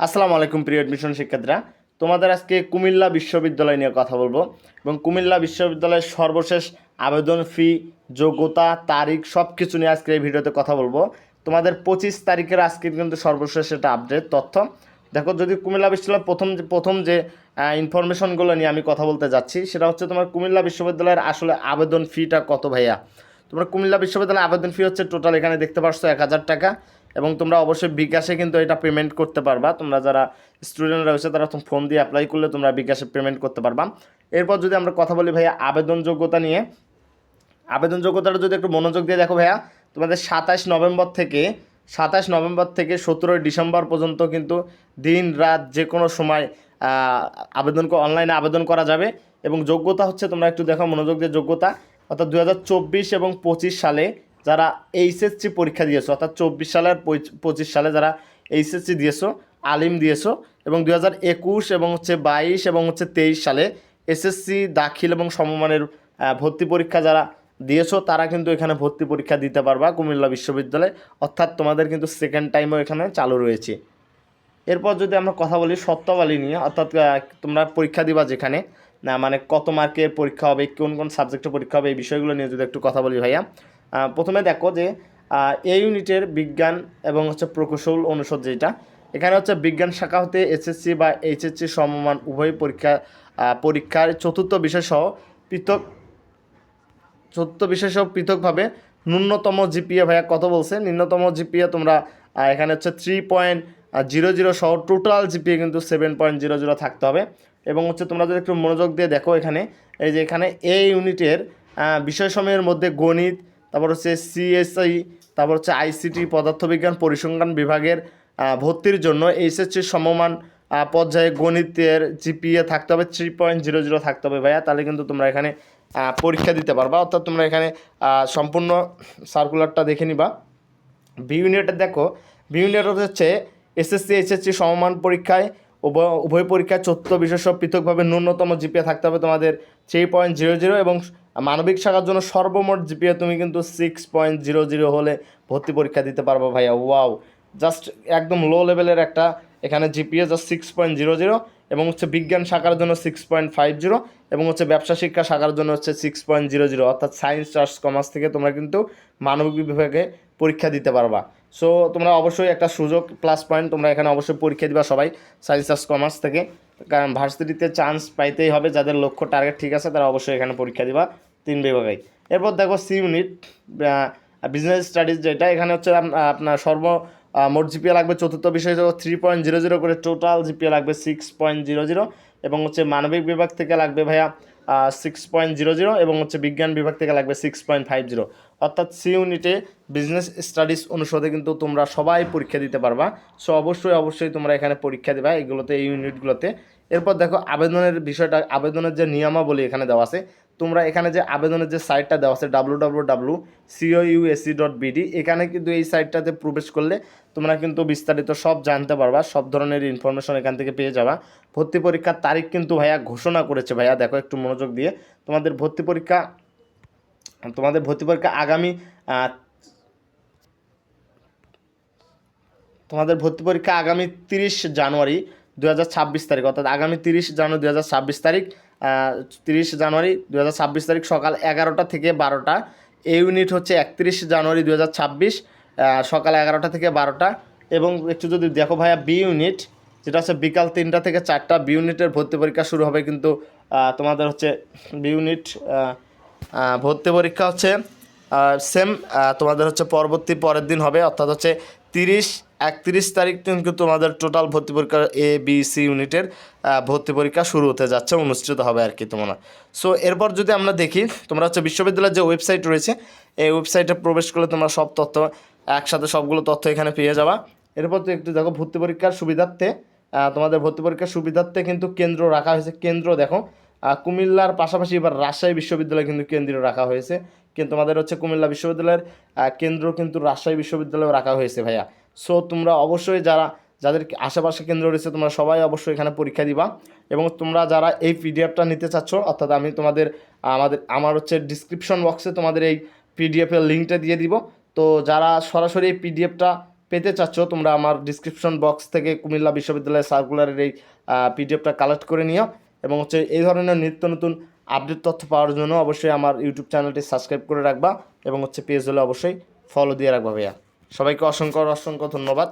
আসসালামু আলাইকুম প্রিয় অ্যাডমিশন শিক্ষার্থীরা, তোমাদের আজকে কুমিল্লা বিশ্ববিদ্যালয় নিয়ে কথা বলবো এবং কুমিল্লা বিশ্ববিদ্যালয়ের সর্বশেষ আবেদন ফি, যোগ্যতা, তারিখ সব কিছু নিয়ে আজকে এই ভিডিওতে কথা বলবো। তোমাদের 25 তারিখের আজকে কিন্তু সর্বশেষ একটা আপডেট তথ্য। দেখো, যদি কুমিল্লা বিশ্ববিদ্যালয়ের প্রথম যে ইনফরমেশনগুলো নিয়ে আমি কথা বলতে যাচ্ছি সেটা হচ্ছে তোমার কুমিল্লা বিশ্ববিদ্যালয়ের আসলে আবেদন ফিটা কত ভাইয়া। তোমরা কুমিল্লা বিশ্ববিদ্যালয়ের আবেদন ফি হচ্ছে টোটাল এখানে দেখতে পাচ্ছ 1000 টাকা এবং তোমরা অবশ্যই বিকাশে কিন্তু এটা পেমেন্ট করতে পারবা। তোমরা যারা স্টুডেন্ট রয়েছে তারা ফোন দিয়ে অ্যাপ্লাই করলে তোমরা বিকাশে পেমেন্ট করতে পারবা। এরপর যদি আমরা কথা বলি ভাইয়া আবেদন যোগ্যতা নিয়ে, আবেদন যোগ্যতাটা যদি একটু মনোযোগ দিয়ে দেখো ভাইয়া, তোমাদের 27 নভেম্বর থেকে 17 ডিসেম্বর পর্যন্ত কিন্তু দিন রাত যে কোনো সময় অনলাইনে আবেদন করা যাবে। এবং যোগ্যতা হচ্ছে, তোমরা একটু দেখো মনোযোগ দিয়ে, যোগ্যতা অর্থাৎ 2024 এবং 25 সালে যারা এইচএসসি পরীক্ষা দিয়েছো, অর্থাৎ 24 সালের 25 সালে যারা এইচএসসি দিয়েছো, আলিম দিয়েছো এবং 2021 এবং 22 এবং 23 সালে এসএসসি দাখিল এবং সমমানের ভর্তি পরীক্ষা যারা দিয়েছো তারা কিন্তু এখানে ভর্তি পরীক্ষা দিতে পারবা কুমিল্লা বিশ্ববিদ্যালয়ে, অর্থাৎ তোমাদের কিন্তু সেকেন্ড টাইমও এখানে চালু রয়েছে। এরপর যদি আমরা কথা বলি শর্তাবলী নিয়ে, অর্থাৎ তোমরা পরীক্ষা দিবা যেখানে না, মানে কত মার্কের পরীক্ষা হবে, কোন কোন সাবজেক্টে পরীক্ষা হবে, এই বিষয়গুলো নিয়ে যদি একটু কথা বলি ভাইয়া। প্রথমে দেখো যে এই ইউনিটের বিজ্ঞান এবং প্রকৌশল অনুষদ যেটা, এখানে বিজ্ঞান শাখা হতে এসএসসি বা এইচএসসি সমমান উভয় পরীক্ষার চতুর্থ বিষয় সহ পৃথকভাবে ন্যূনতম জিপিএ ভাইয়া কত বলছে, ন্যূনতম জিপিএ তোমরা এখানে 3.00 সহ টোটাল জিপিএ কিন্তু 7.00 থাকতে হবে। এবং তোমরা যদি একটু মনোযোগ দিয়ে দেখো এখানে, এই যে এখানে এই ইউনিটের বিষয়সমূহের মধ্যে গণিত, তারপর সিএসআই, তারপর আইসিটি, পদার্থবিজ্ঞান, পরিসংখ্যান বিভাগের ভর্তির জন্য এইচএসসি সমমান পর্যায়ে গণিতের জিপিএ থাকতে হবে 3.00 থাকতে হবে ভাইয়া, তাহলে কিন্তু তোমরা এখানে পরীক্ষা দিতে পারবা। অর্থাৎ তোমরা এখানে সম্পূর্ণ সার্কুলারটা দেখে নিবা। বি ইউনিটের দেখো, বি ইউনিট হচ্ছে এসএসসি এইচএসসি সমমান পরীক্ষায় উভয় পরীক্ষায় চতুর্থ বিষয় সব পৃথকভাবে ন্যূনতম জিপিএ থাকতে হবে তোমাদের 3.00 এবং মানবিক শাখার জন্য সর্বমোট জিপিএ তুমি কিন্তু 6.00 হলে ভর্তি পরীক্ষা দিতে পারবো ভাইয়া। ওয়াও, জাস্ট একদম লো লেভেলের একটা এখানে জিপিএ জাস্ট 6.00 এবং বিজ্ঞান শাখার জন্য 6.50 এবং ব্যবসা শিক্ষা শাখার জন্য 6.00, অর্থাৎ সায়েন্স, আর্টস, কমার্স থেকে তোমরা কিন্তু মানবিক বিভাগে পরীক্ষা দিতে পারবা। সো তোমরা অবশ্যই একটা সুযোগ, প্লাস পয়েন্ট, তোমরা এখানে অবশ্যই পরীক্ষা দিবা সবাই সায়েন্স, আর্টস, কমার্স থেকে, কারণ ভার্সিটিতে চান্স পাইতেই হবে। যাদের লক্ষ্য টার্গেট ঠিক আছে তারা অবশ্যই এখানে পরীক্ষা দিবা 3 বিভাগেই। এরপর দেখো সি ইউনিট বিজনেস স্টাডিজ, যেটা এখানে আপনার মোট জিপিএ লাগবে চতুর্থ বিষয় 3.00 করে, টোটাল জিপিএ লাগবে 6.00 এবং মানবিক বিভাগ থেকে লাগবে ভাইয়া 6.00 এবং বিজ্ঞান বিভাগ থেকে লাগবে 6.50। অর্থাৎ সি ইউনিটে বিজনেস স্টাডিজ অনুষদে কিন্তু তোমরা সবাই পরীক্ষা দিতে পারবা। সো অবশ্যই তোমরা এখানে পরীক্ষা দেবা এগুলোতে, এই ইউনিটগুলোতে। এরপর দেখো আবেদনের বিষয়টা, আবেদনের যে নিয়মাবলী এখানে দেওয়া আছে। তোমরা এখানে যে আবেদনের যে সাইটটা দেওয়া আছে www.cousc.bd, এখানে কিন্তু এই সাইটটাতে প্রবেশ করলে তোমরা কিন্তু বিস্তারিত সব জানতে পারবা, সব ধরনের ইনফরমেশন এখান থেকে পেয়ে যাবা। ভর্তি পরীক্ষার তারিখ কিন্তু ভাইয়া ঘোষণা করেছে ভাইয়া, দেখো একটু মনোযোগ দিয়ে। তোমাদের ভর্তি পরীক্ষা আগামী 30 জানুয়ারি 2026 তারিখ, অর্থাৎ আগামী 30 জানুয়ারি 2026 তারিখ, 30 জানুয়ারি 2026 তারিখ সকাল 11টা থেকে 12টা। এই ইউনিট 31 জানুয়ারি 2026 সকাল 11টা থেকে 12টা। এবং একটু যদি দেখো ভাইয়া বি ইউনিট, যেটা বিকাল 3টা থেকে 4টা, বি ইউনিটের ভর্তি পরীক্ষা শুরু হবে কিন্তু তোমাদের বি ইউনিট ভর্তি পরীক্ষা সেম তোমাদের পরের দিন হবে, অর্থাৎ 31 তারিখ কিন্তু তোমাদের টোটাল ভর্তি পরীক্ষা এ বি সি ইউনিটের ভর্তি পরীক্ষা শুরু হতে যাচ্ছে, অনুষ্ঠিত হবে আর কি তোমরা। সো এরপর যদি আমরা দেখি, তোমরা বিশ্ববিদ্যালয়ের যে ওয়েবসাইট রয়েছে এই ওয়েবসাইটে প্রবেশ করলে তোমরা সব তথ্য একসাথে, সবগুলো তথ্য এখানে পেয়ে যাবা। এরপর তো একটু দেখো ভর্তি পরীক্ষার সুবিধার্থে, তোমাদের ভর্তি পরীক্ষার সুবিধার্থে কিন্তু কেন্দ্র রাখা হয়েছে। কেন্দ্র দেখো, কুমিল্লার পাশাপাশি এবার রাজশাহী বিশ্ববিদ্যালয় কিন্তু কেন্দ্র রাখা হয়েছে, কিন্তু তোমাদের কুমিল্লা বিশ্ববিদ্যালয়ের কেন্দ্র কিন্তু রাজশাহী বিশ্ববিদ্যালয়েও রাখা হয়েছে ভাইয়া। সো তোমরা অবশ্যই যাদের আশেপাশে কেন্দ্র রয়েছে তোমরা সবাই অবশ্যই এখানে পরীক্ষা দিবা। এবং তোমরা যারা এই পিডিএফটা নিতে চাচ্ছ, অর্থাৎ আমি তোমাদের আমার ডিসক্রিপশন বক্সে তোমাদের এই পিডিএফের লিঙ্কটা দিয়ে দিব। তো যারা সরাসরি এই পিডিএফটা পেতে চাচ্ছ তোমরা আমার ডিসক্রিপশন বক্স থেকে কুমিল্লা বিশ্ববিদ্যালয়ের সার্কুলারের এই পিডিএফটা কালেক্ট করে নিও এবং হচ্ছে এই ধরনের নিত্য নতুন আপডেট তথ্য পাওয়ার জন্য অবশ্যই আমার ইউটিউব চ্যানেলটি সাবস্ক্রাইব করে রাখবা এবং হচ্ছে পেজ হলে অবশ্যই ফলো দিয়ে রাখবা ভাইয়া। সবাইকে অসংখ্য ধন্যবাদ।